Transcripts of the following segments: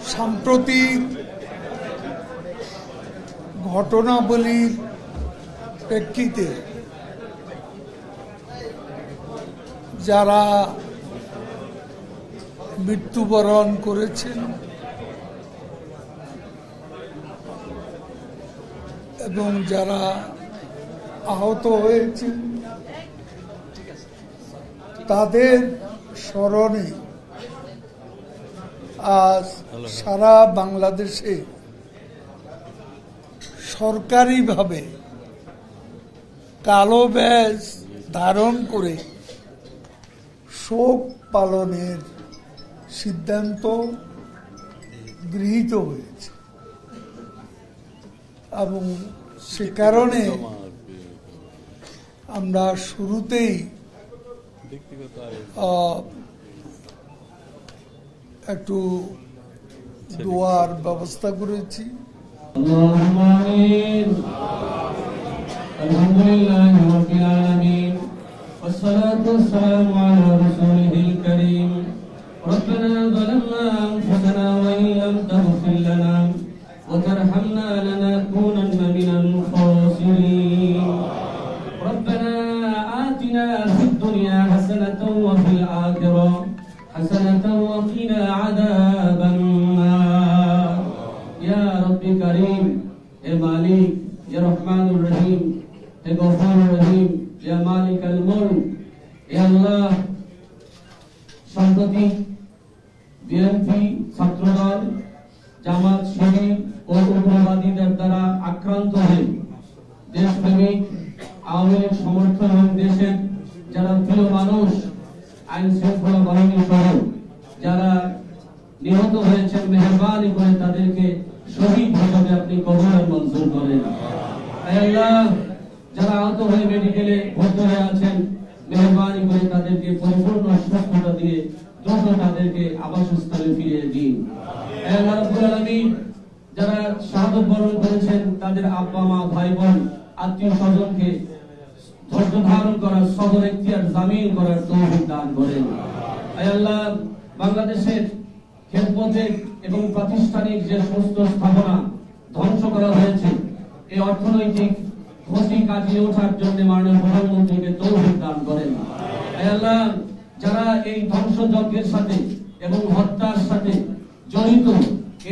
সাম্প্রতিক ঘটনাবলীর প্রেক্ষিতে যারা মৃত্যুবরণ করেছেন এবং যারা আহত হয়েছেন তাদের স্মরণে আজ সারা বাংলাদেশে সরকারিভাবে কালো ব্যাজ ধারণ করে শোক পালনের সিদ্ধান্ত গৃহীত হয়েছে এবং সে কারণে আমরা শুরুতেই একটু দোয়ার ব্যবস্থা করেছি। আলহামদুলিল্লাহি রাব্বিল আলামিন والصلاة والسلام على رسوله الكريم ربنا ظلمنا أنفسنا وإن لم تغفر لنا وترحمنا لنكونن من الخاسرين ربنا آتنا في الدنيا حسنة وفي الآخرة حسنة وقنا عذاب النار يا رب كريم يا مالك يا رحمن الرحيم يا غفور الرحيم يا مالك الملك يا الله সম্প্রতি বিএনপি ছাত্রদল জামাত শিবির ও উগ্রবাদীদের দ্বারা আক্রান্ত হয়ে দেশপ্রেমিক আওয়ামী লীগ সমর্থন এবং দেশের যারা প্রিয় মানুষ আইন শৃঙ্খলা বাহিনী সহ যারা নিহত হয়েছেন মেহরবানি করে তাদেরকে শহীদ হিসেবে আপনি কবুল মঞ্জুর করেন। আল্লাহ যারা আহত হয়ে মেডিকেলে ভর্তি হয়ে আছেন মেহরবানি করে তাদেরকে পরিপূর্ণ সুস্থতা দিয়ে দ্রুত তাদেরকে আবাসস্থলে ফিরিয়ে দিন। আল্লাহ রাব্বুল আলামিন যারা শাহাদাত বরণ করেছেন তাদের আব্বা মা ভাই বোন আত্মীয় স্বজনকে ধৈর্য ধারণ করার সবর ইখতিয়ার জামিন করার তৌফিক দান করেন। আল্লাহ বাংলাদেশের খেদমতে এবং প্রাতিষ্ঠানিক যে সমস্ত স্থাপনা ধ্বংস করা হয়েছে এই অর্থনৈতিক ক্ষতি কাটিয়ে ওঠার জন্য মাননীয় প্রধানমন্ত্রীকে তৌফিক দান করেন। আল্লাহ যারা এই ধ্বংসযজ্ঞের সাথে এবং হত্যার সাথে জড়িত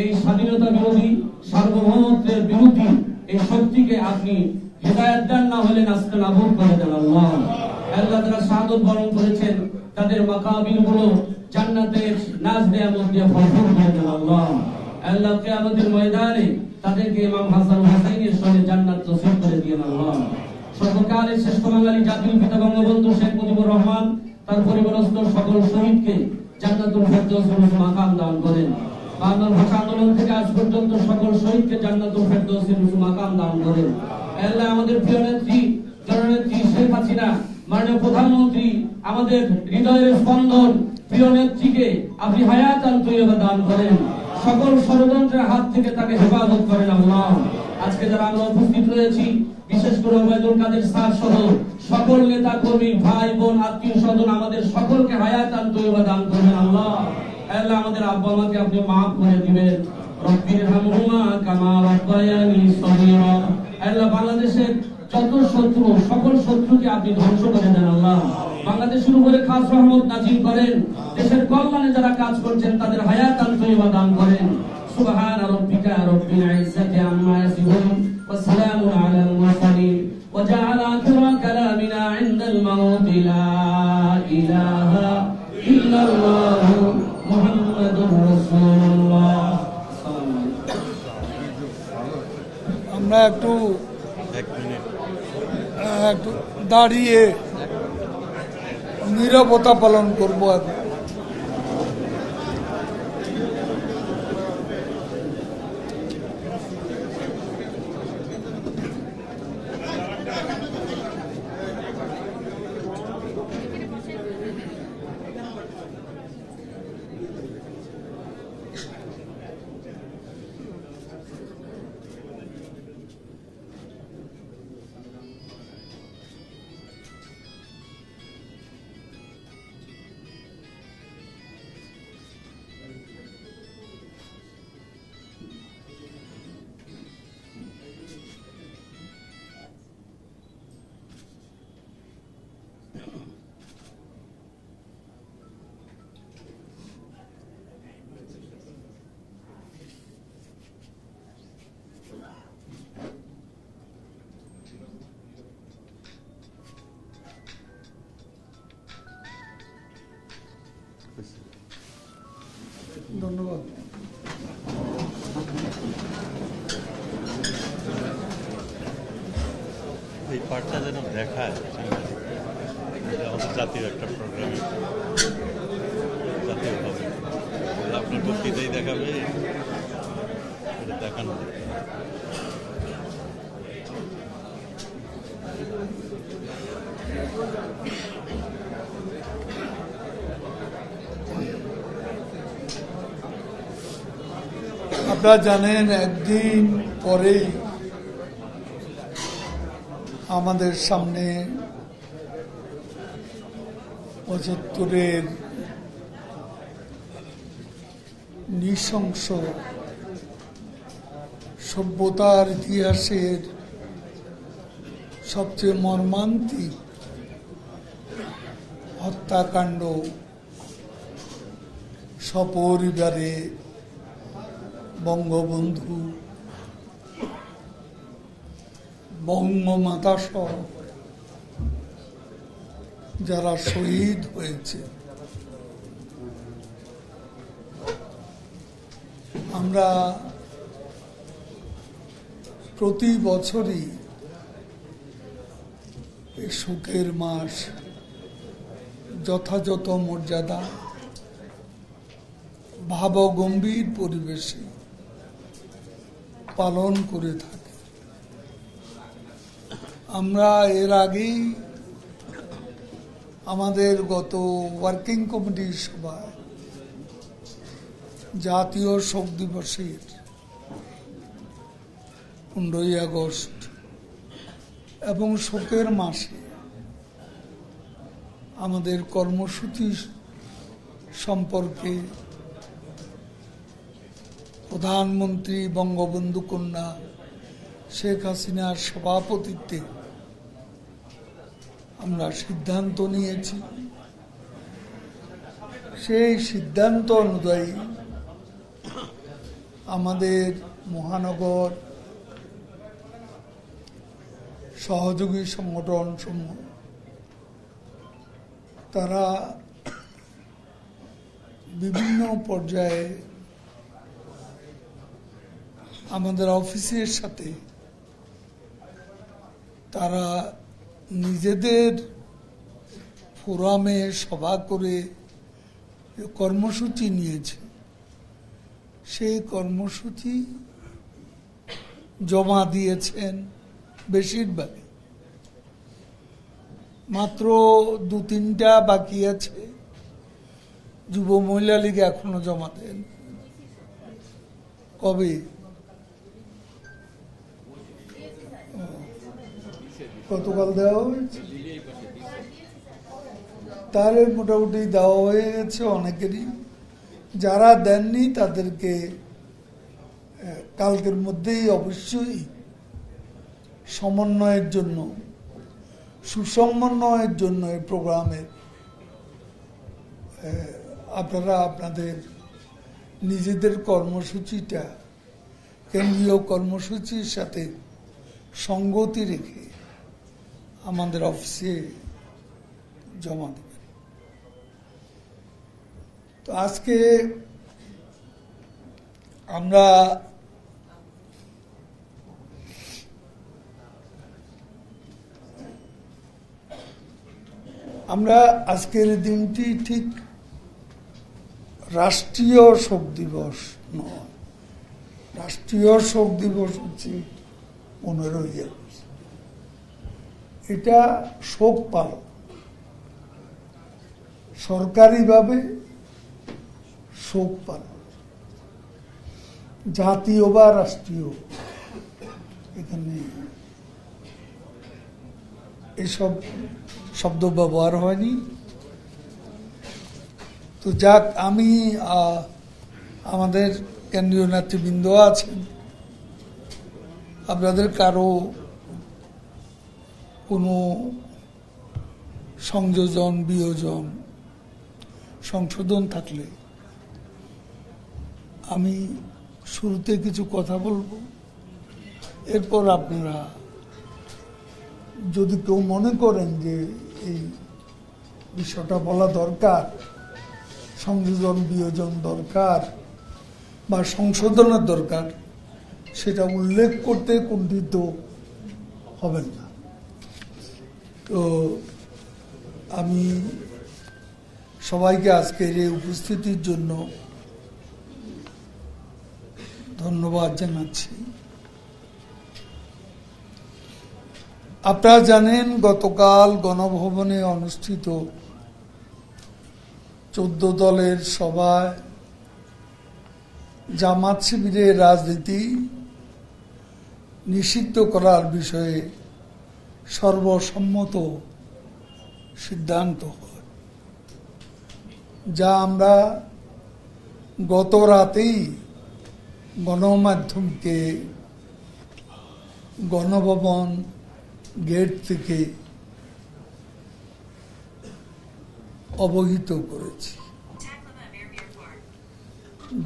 এই স্বাধীনতা বিরোধী সার্বভৌমত্বের বিরোধী এই শক্তিকে আপনি হেদায়েত দান না হলে নাস্তে নাবুদ করে দেন। আল্লাহ আল্লাহ যারা শাহাদাত বরণ করেছেন তাদের মাকাবির গুলো জান্নাতের নাজ নেয়ামত দিয়ে ভরপুর করে দেন। আল্লাহ আল্লাহ কিয়ামতের ময়দানে তাদেরকে ইমাম হাসান হুসাইনের সঙ্গে জান্নাত নসিব করে দিয়েন। আল্লাহ সর্বকালের শ্রেষ্ঠ বাঙালি জাতির পিতা বঙ্গবন্ধু শেখ মুজিবুর রহমান তার পরিবারস্থ সকল শহীদকে জান্নাতুল ফেরদৌসের মাকাম দান করেন। বাংলা ভাষা আন্দোলন থেকে আজ পর্যন্ত সকল শহীদকে জান্নাতুল ফেরদৌসের মাকাম দান করেন। আল্লাহ আমাদের প্রিয় নেত্রী জননেত্রী শেখ হাসিনা মাননীয় প্রধানমন্ত্রী আমাদের হৃদয়ের স্পন্দন প্রিয় নেত্রীকে আপনি হায়াতান তৈয়বা দান করেন। সকল ষড়যন্ত্রের হাত থেকে তাকে হেফাজত করেন। আল্লাহ আজকে যারা আমরা উপস্থিত রয়েছি বিশেষ করে ওবায়দুল কাদের স্যার সহ সকল নেতা কর্মী ভাই বোন আত্মীয় স্বজন আমাদের সকলকে হায়াতান তৈয়বা দান করবেন। আল্লাহ আল্লাহ আমাদের আব্বা মাকে আপনি মাফ করে দিবেন। রব্বির হামহুমা কামা রাব্বায়ানি সগীরা। আল্লাহ বাংলাদেশের যত শত্রু সকল শত্রুকে আপনি ধ্বংস করে দেন। আল্লাহ বাংলাদেশের উপরে খাস রহমত নাজিল করেন। দেশের কল্যাণে যারা কাজ করছেন তাদের হায়াতান তৈয়বা দান করেন। সুবহান রাব্বিকা রাব্বিল ইজ্জাতি আম্মা ইয়াসিফুন ওয়া সালামুন আলাল মুরসালিন ওয়া জাআলা আখিরা কালামিনা ইনদাল মাউত লা ইলাহা ইল্লাল্লাহ মুহাম্মাদুর রাসূলুল্লাহ। আমরা একটু দাঁড়িয়ে নীরবতা পালন করবো। ব্যাপারটা যেন দেখায় যে আমাদের জাতীয় একটা প্রোগ্রামে জাতীয়ভাবে আপনার বক্তৃতাই দেখাবে, এটা দেখানো আপনারা জানেন একদিন পরেই আমাদের সামনে 75-এর নৃশংস সভ্যতার ইতিহাসের সবচেয়ে মর্মান্তিক হত্যাকাণ্ড সপরিবারে বঙ্গবন্ধু, বঙ্গমাতা সহ যারা শহীদ হয়েছে। আমরা প্রতি বছরই এই শোকের মাস যথাযথ মর্যাদা ভাবগম্ভীর পরিবেশে পালন করে থাকে। আমরা এর আগেই আমাদের গত ওয়ার্কিং কমিটির সভায় জাতীয় শোক দিবসের 15ই আগস্ট এবং শোকের মাসে আমাদের কর্মসূচি সম্পর্কে প্রধানমন্ত্রী বঙ্গবন্ধু কন্যা শেখ হাসিনার সভাপতিত্বে আমরা সিদ্ধান্ত নিয়েছি। সেই সিদ্ধান্ত অনুযায়ী আমাদের মহানগর সহযোগী সংগঠন সমূহ তারা বিভিন্ন পর্যায়ে আমাদের অফিসের সাথে তারা নিজেদের ফোরামে সভা করে কর্মসূচি নিয়েছে। সেই কর্মসূচি জমা দিয়েছেন বেশিরভাগ, মাত্র 2-3টা বাকি আছে। যুব মহিলা লীগ এখনো জমা দেন। কবে? গতকাল দেওয়া হয়েছে, তাহলে মোটামুটি দেওয়া হয়ে গেছে অনেকেরই। যারা দেননি তাদেরকে কালকের মধ্যেই অবশ্যই সমন্বয়ের জন্য, সুসমন্বয়ের জন্য এই প্রোগ্রামের আপনারা আপনাদের নিজেদের কর্মসূচিটা কেন্দ্রীয় কর্মসূচির সাথে সঙ্গতি রেখে আমাদের অফিসে জমা দেবেন। তো আজকে আমরা আজকের দিনটি ঠিক রাষ্ট্রীয় শোক দিবস নয়। রাষ্ট্রীয় শোক দিবস হচ্ছে 15ই আগস্ট। এটা শোক পালন, সরকারিভাবে শোক পালন, জাতীয় বা রাষ্ট্রীয় এখানে এসব শব্দ ব্যবহার হয়নি। তো যাক, আমি আমাদের কেন্দ্রীয় নেতৃবৃন্দ আছেন, আপনাদের কারো কোনো সংযোজন, বিয়োজন, সংশোধন থাকলে আমি শুরুতে কিছু কথা বলবো। এরপর আপনারা যদি কেউ মনে করেন যে এই বিষয়টা বলা দরকার, সংযোজন বিয়োজন দরকার বা সংশোধনের দরকার, সেটা উল্লেখ করতে কুণ্ঠিত হবেন না। তো আমি সবাইকে আজকের এই উপস্থিতির জন্য ধন্যবাদ জানাচ্ছি। আপনারা জানেন গতকাল গণভবনে অনুষ্ঠিত 14 দলের সভায় জামাত শিবিরের রাজনীতি নিষিদ্ধ করার বিষয়ে সর্বসম্মত সিদ্ধান্ত হয়, যা আমরা গত রাতেই গণমাধ্যমকে গণভবন গেট থেকে অবহিত করেছি।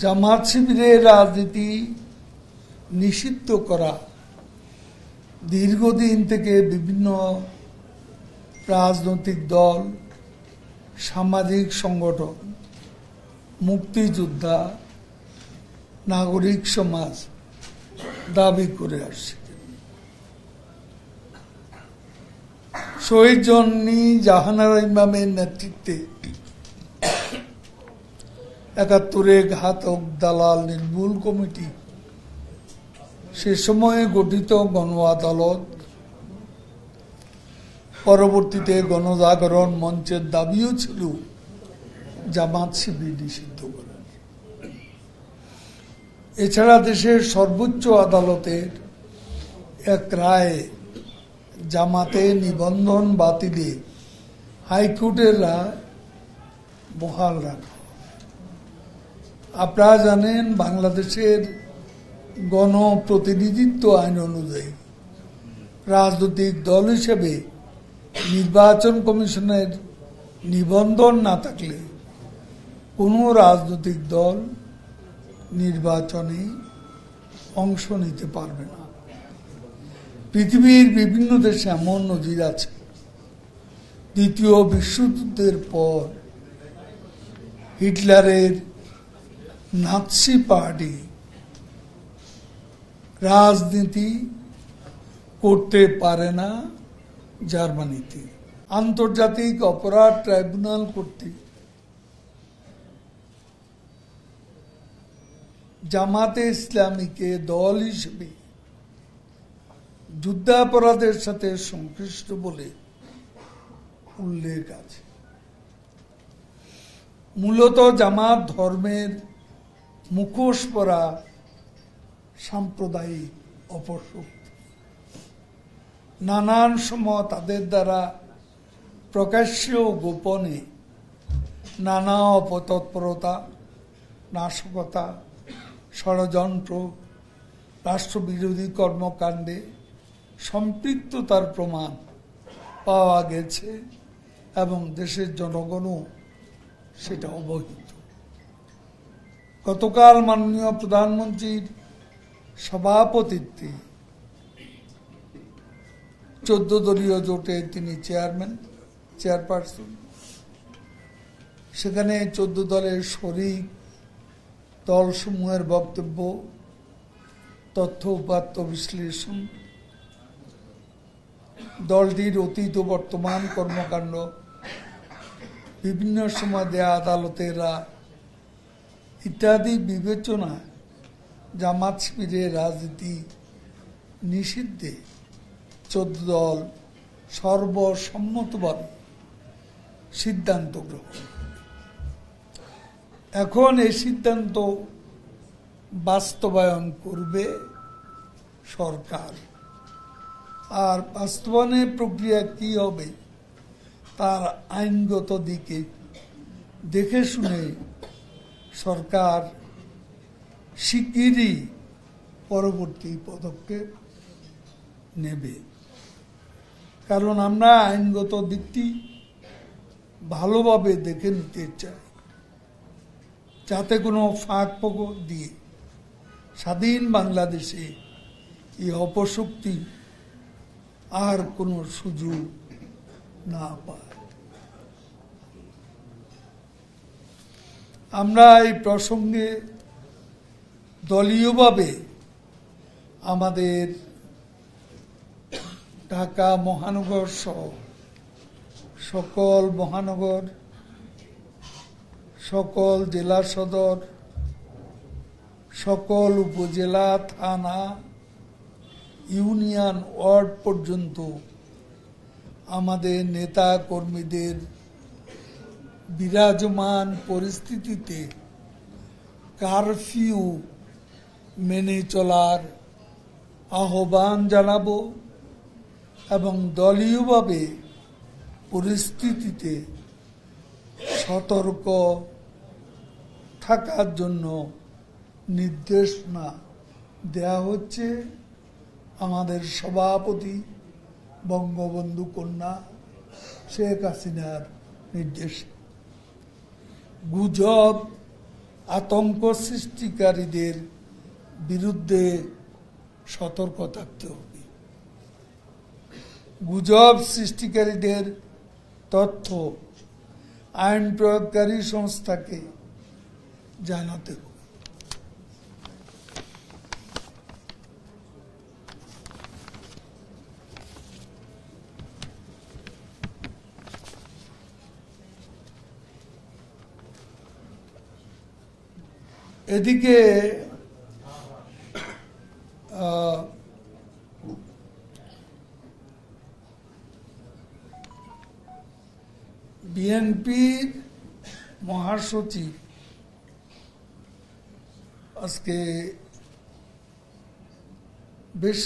জামাত শিবিরের রাজনীতি নিষিদ্ধ করা দীর্ঘদিন থেকে বিভিন্ন রাজনৈতিক দল, সামাজিক সংগঠন, মুক্তিযোদ্ধা, নাগরিক সমাজ দাবি করে আসছে। শহীদ জন্নী জাহানারা ইমামের নেতৃত্বে ৭১ ঘাতক দালাল নির্মূল কমিটি, সে সময়ে গঠিত গণ আদালত, পরবর্তীতে গণজাগরণ মঞ্চের দাবিও ছিল জামাত শিবির নিষিদ্ধ করেন। এছাড়া দেশের সর্বোচ্চ আদালতের এক রায়ে জামাতে নিবন্ধন বাতিলে হাইকোর্টের রায় বহাল রাখা। আপনারা জানেন বাংলাদেশের গণপ্রতিনিধিত্ব আইন অনুযায়ী রাজনৈতিক দল হিসেবে নির্বাচন কমিশনের নিবন্ধন না থাকলে কোনো রাজনৈতিক দল নির্বাচনে অংশ নিতে পারবে না। পৃথিবীর বিভিন্ন দেশে এমন নজির আছে। দ্বিতীয় বিশ্বযুদ্ধের পর হিটলারের নাৎসি পার্টি রাজনীতি করতে পারে না জার্মানিতে। আন্তর্জাতিক অপরাধ ট্রাইব্যুনাল কর্তৃক জামাতে ইসলামীকে দল হিসেবে যুদ্ধাপরাধের সাথে সংশ্লিষ্ট বলে উল্লেখ আছে। মূলত জামাত ধর্মের মুখোশ পরা সাম্প্রদায়িক অপশক্তি। নানান সময় তাদের দ্বারা প্রকাশ্য ও গোপনে নানা অপতৎপরতা, নাশকতা, ষড়যন্ত্র, রাষ্ট্রবিরোধী কর্মকাণ্ডে সম্পৃক্ততার প্রমাণ পাওয়া গেছে এবং দেশের জনগণও সেটা অবহিত। গতকাল মাননীয় প্রধানমন্ত্রীর সভাপতিত্বে 14 দলীয় জোটে তিনি চেয়ারপারসন। সেখানে 14 দলের শরিক দলসমূহের বক্তব্য, তথ্য উপাত্ত বিশ্লেষণ, দলটির অতীত ও বর্তমান কর্মকাণ্ড, বিভিন্ন সময় দেয়া আদালতের রায় ইত্যাদি বিবেচনায় জামাত শিবিরের রাজনীতি নিষিদ্ধে 14 দল সর্বসম্মতভাবে সিদ্ধান্ত গ্রহণ। এখন এই সিদ্ধান্ত বাস্তবায়ন করবে সরকার। আর বাস্তবায়নের প্রক্রিয়া কি হবে তার আইনগত দিকে দেখে শুনে সরকার শিগগিরই পরবর্তী পদক্ষেপ নেবে। কারণ আমরা আইনগত দিকটি ভালোভাবে দেখে নিতে চাই, যাতে কোনো ফাঁক ফোকর দিয়ে স্বাধীন বাংলাদেশে এই অপশক্তি আর কোনো সুযোগ না পায়। আমরা এই প্রসঙ্গে দলীয়ভাবে আমাদের ঢাকা মহানগর সহ সকল মহানগর, সকল জেলা সদর, সকল উপজেলা, থানা, ইউনিয়ন, ওয়ার্ড পর্যন্ত আমাদের নেতা কর্মীদের বিরাজমান পরিস্থিতিতে কারফিউ মেনে চলার আহ্বান জানাবো এবং দলীয়ভাবে পরিস্থিতিতে সতর্ক থাকার জন্য নির্দেশনা দেয়া হচ্ছে আমাদের সভাপতি বঙ্গবন্ধু কন্যা শেখ হাসিনার নির্দেশ। গুজব, আতঙ্ক সৃষ্টিকারীদের বিরুদ্ধে সতর্ক থাকতে হবে। গুজব সৃষ্টিকারীদের তথ্য আইন প্রয়োগকারী সংস্থাকে জানাতে হবে। এদিকে বিএনপির মহাসচিব আজকে বেশ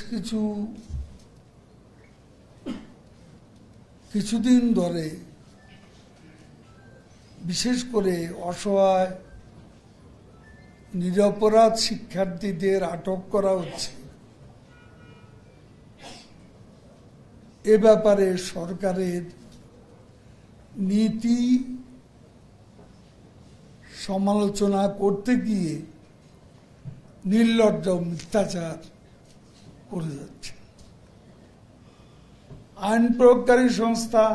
কিছুদিন ধরে বিশেষ করে অসহায় নিরপরাধ শিক্ষার্থীদের আটক করা হচ্ছে, এ ব্যাপারে সরকারের নীতি সমালোচনা করতে গিয়ে নির্লজ্জ মিথ্যাচার করে যাচ্ছে। আইন প্রয়োগকারী সংস্থা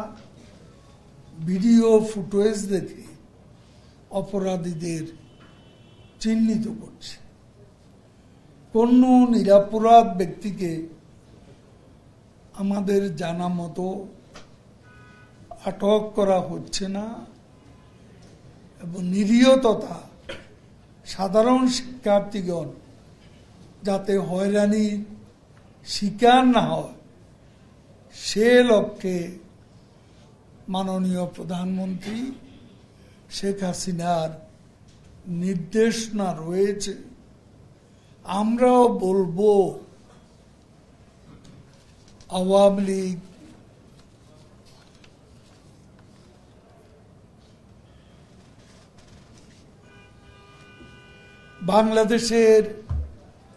ভিডিও ফুটেজ দেখে অপরাধীদের চিহ্নিত করছে। কোন নিরপরাধ ব্যক্তিকে আমাদের জানা মতো আটক করা হচ্ছে না এবং নিরীহ তথা সাধারণ শিক্ষার্থীগণ যাতে হয়রানির শিকার না হয় সে লক্ষ্যে মাননীয় প্রধানমন্ত্রী শেখ হাসিনার নির্দেশনা রয়েছে। আমরাও বলবো আওয়ামী লীগ বাংলাদেশের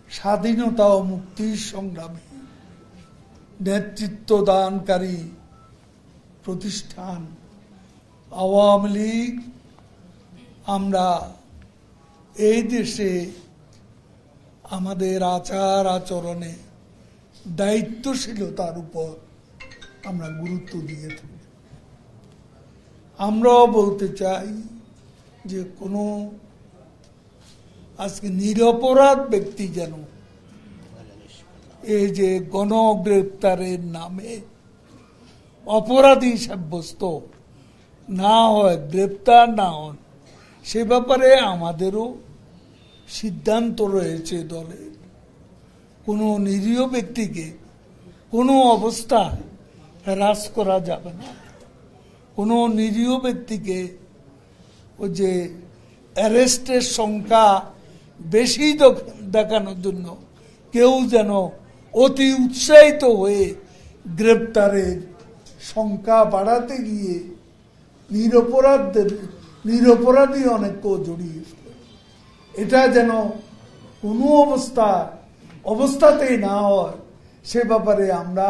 স্বাধীনতা ও মুক্তির সংগ্রামে নেতৃত্ব দানকারী প্রতিষ্ঠান আওয়ামী লীগ আমরা এই দেশে আমাদের আচার আচরণে দায়িত্বশীলতার উপর আমরা গুরুত্ব দিয়ে থাকি। আমরাও বলতে চাই যে কোনো আজকে নিরপরাধ ব্যক্তি যেন এই যে গণগ্রেপ্তারের নামে অপরাধী সাব্যস্ত না হয়, গ্রেপ্তার না হন, সে ব্যাপারে আমাদেরও সিদ্ধান্ত রয়েছে দলের। কোনো নিরীহ ব্যক্তিকে কোনো অবস্থায় হ্রাস করা যাবে না। কোনো নিরীহ ব্যক্তিকে ওই যে অ্যারেস্টের সংখ্যা বেশি দেখানোর জন্য কেউ যেন অতি উৎসাহিত হয়ে গ্রেপ্তারের সংখ্যা বাড়াতে গিয়ে নিরপরাধী অনেককেও জড়িয়ে এটা যেন কোনো অবস্থাতেই না হয় সে ব্যাপারে আমরা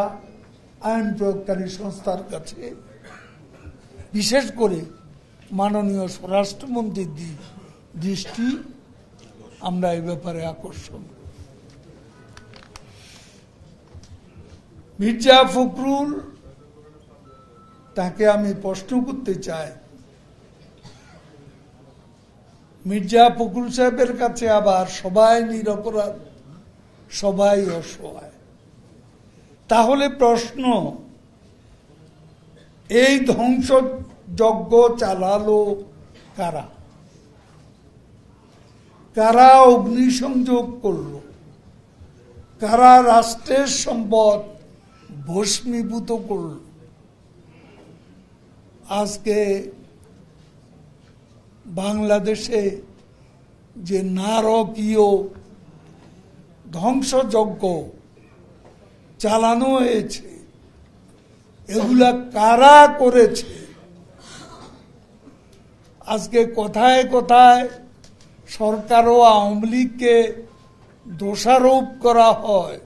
আইন প্রয়োগকারী সংস্থার কাছে বিশেষ করে মাননীয় স্বরাষ্ট্রমন্ত্রীর দৃষ্টি আমরা এই ব্যাপারে আকর্ষণ। মির্জা ফখরুল, তাকে আমি প্রশ্ন করতে চাই, মির্জা ফখরুল সাহেবের কাছে আবার সবাই নিরপরাধ, সবাই অসহায়। তাহলে প্রশ্ন, এই ধ্বংস যজ্ঞ চালালো কারা? কারা অগ্নিসংযোগ করলো? কারা রাষ্ট্রের সম্পদ ভস্মীভূত করল? আজকে বাংলাদেশে যে নারকীয় ধ্বংসযজ্ঞ চালানো হয়েছে, এগুলা কারা করেছে? আজকে কোথায় কোথায় সরকার ও আওয়ামী লীগকে দোষারোপ করা হয়।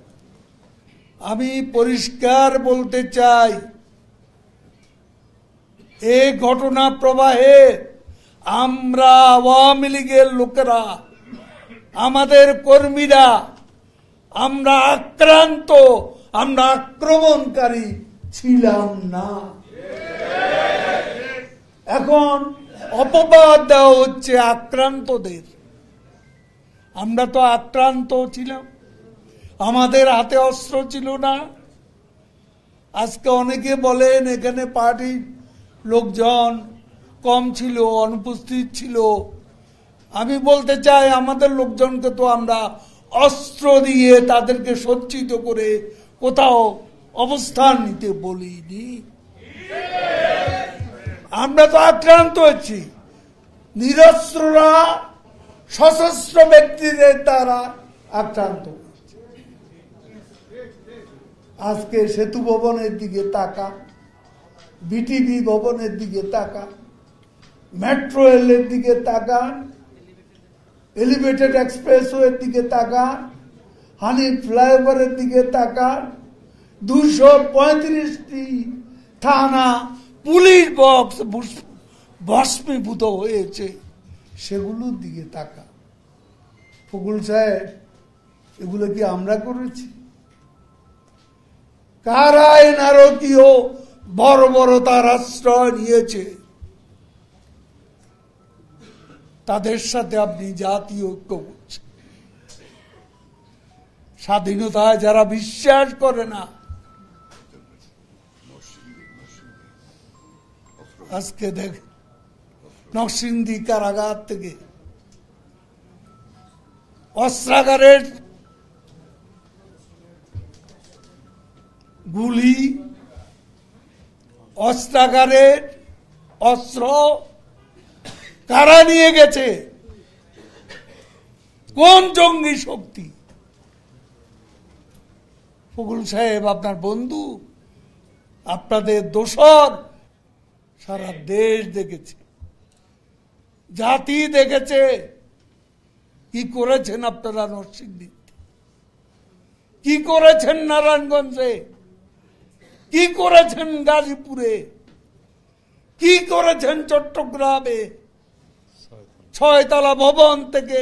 আমি পরিষ্কার বলতে চাই, এই ঘটনা প্রবাহে আমরা আওয়ামী লীগের লোকেরা, আমাদের কর্মীরা, আমরা আক্রান্ত, আমরা আক্রমণকারী ছিলাম না। এখন অপবাদ দেওয়া হচ্ছে আক্রান্তদের। আমরা তো আক্রান্ত ছিলাম, আমাদের হাতে অস্ত্র ছিল না। আজকে অনেকে বলেন এখানে পার্টির লোকজন কম ছিল, অনুপস্থিত ছিল। আমি বলতে চাই, আমাদের লোকজনকে তো আমরা অস্ত্র দিয়ে তাদেরকে সজ্জিত করে কোথাও অবস্থান নিতে বলিনি। আমরা তো আক্রান্ত হয়েছি। নিরস্ত্ররা সশস্ত্র ব্যক্তিদের দ্বারা আক্রান্ত হয়েছে। আজকে সেতু ভবনের দিকে তাকা, বিটিভি ভবনের দিকে তাকা, মেট্রো রেলের দিকে তাকা, এলিভেটেড এক্সপ্রেসওয়ের দিকে তাকা, হানি ফ্লাইওভারের দিকে তাকা, 235টি থানা পুলিশ বক্স ভস্মীভূত হয়েছে, সেগুলোর দিকে তাকা। ফকুল সাহেব, এগুলো কি আমরা করেছি? কারা এই নারকীয় বর্বরতার আশ্রয় নিয়েছে? তাদের সাথে আপনি জাতীয় ঐক্য করছেন। স্বাধীনতায় যারা বিশ্বাস করে না, আজকে দেখ নরসিংদী কারাগার থেকে অস্ত্রাগারের গুলি, অস্ত্রাগারের অস্ত্র কারা নিয়ে গেছে? কোন জঙ্গি শক্তি? ফকুল সাহেব আপনার বন্ধু, আপনাদের দোসর সারা দেশ দেখেছে, জাতি দেখেছে কি করেছেন আপনারা নরসিংদীতে, কি করেছেন নারায়ণগঞ্জে, কি করেছেন গাজীপুরে, কি করেছেন চট্টগ্রামে। 6 তলা ভবন থেকে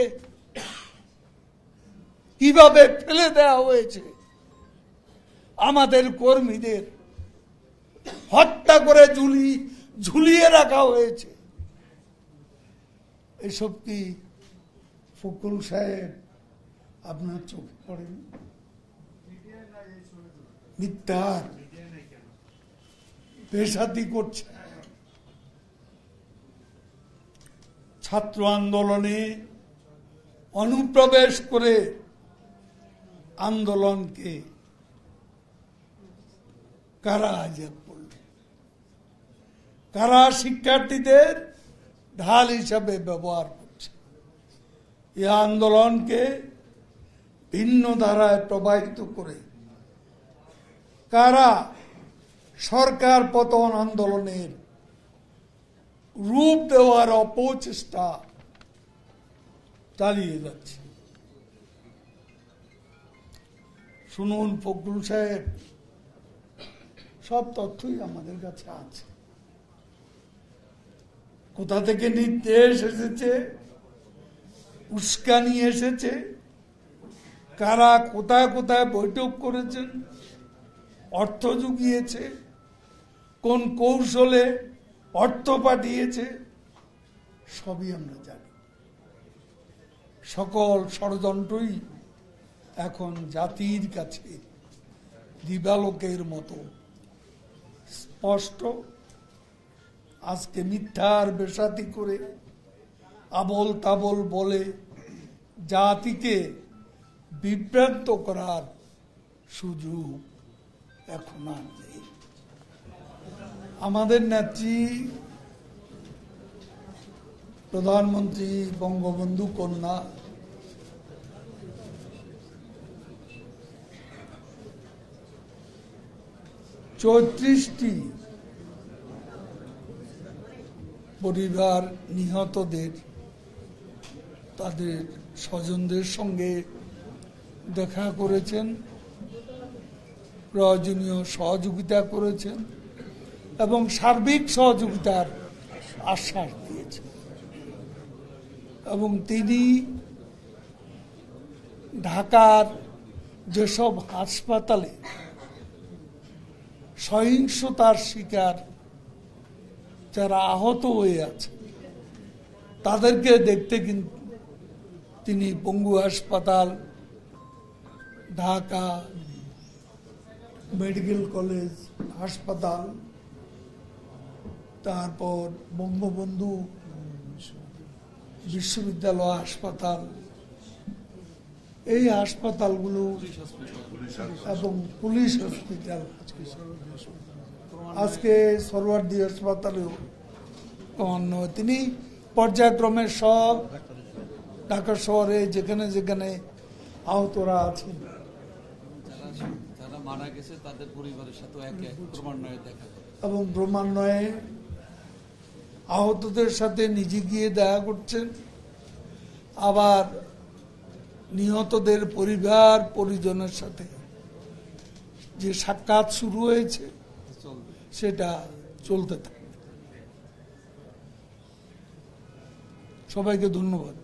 কিভাবে ফেলে দেওয়া হয়েছে, আমাদের কর্মীদের হত্যা করে ঝুলিয়ে রাখা হয়েছে। এসব কি ফকুল সাহেব আপনার চোখে পড়েন? মিথ্যার পেশাতি করছে। ছাত্র আন্দোলনে অনুপ্রবেশ করে আন্দোলনকে কারা হাইজ্যাক করল? কারা শিক্ষার্থীদের ঢাল হিসাবে ব্যবহার করছে? এই আন্দোলনকে ভিন্ন ধারায় প্রবাহিত করে কারা সরকার পতন আন্দোলনের রূপ দেওয়ার অপচেষ্টা চালিয়ে যাচ্ছে? শুনুন ফখরুল সাহেব, সব তথ্যই আমাদের কাছে আছে। কোথা থেকে নির্দেশ এসেছে, উস্কানি এসেছে, কারা কোথায় কোথায় বৈঠক করেছেন, অর্থ জুগিয়েছে, কোন কৌশলে অর্থ পাঠিয়েছে, সবই আমরা জানি। সকল ষড়যন্ত্রই এখন জাতির কাছে দিবালোকের মতো স্পষ্ট আজকে মিথ্যার বেসাতি করে আবল তাবল বলে জাতিকে বিভ্রান্ত করার সুযোগ এখন আর নেই। আমাদের নেত্রী প্রধানমন্ত্রী বঙ্গবন্ধু কন্যা চৌত্রিশটি পরিবার নিহতদের তাদের স্বজনদের সঙ্গে দেখা করেছেন, প্রয়োজনীয় সহযোগিতা করেছেন এবং সার্বিক সহযোগিতার আশ্বাস দিয়েছেন। এবং তিনি ঢাকার যেসব হাসপাতালে সহিংসতার শিকার যারা আহত হয়ে আছে তাদেরকে দেখতে কিন্তু তিনি পঙ্গু হাসপাতাল, ঢাকা মেডিকেল কলেজ হাসপাতাল, তারপর বঙ্গবন্ধু বিশ্ববিদ্যালয় হাসপাতাল, এই হাসপাতালগুলো এবং পুলিশ হসপিটাল, আজকে সরওয়ার্দী হাসপাতালেও তিনি পর্যায়ক্রমে সব ঢাকা শহরে যেখানে যেখানে আহতরা আছেন যারা মারা গেছে তাদের পরিবারের সাথে ক্রমান্বয়ে দেখা করে এবং ক্রমান্বয়ে আহতদের সাথে নিজে গিয়ে দেখা করছেন। আবার নিহতদের পরিবার পরিজনের সাথে যে সাক্ষাৎ শুরু হয়েছে সেটা চলতে থাকে। সবাইকে ধন্যবাদ।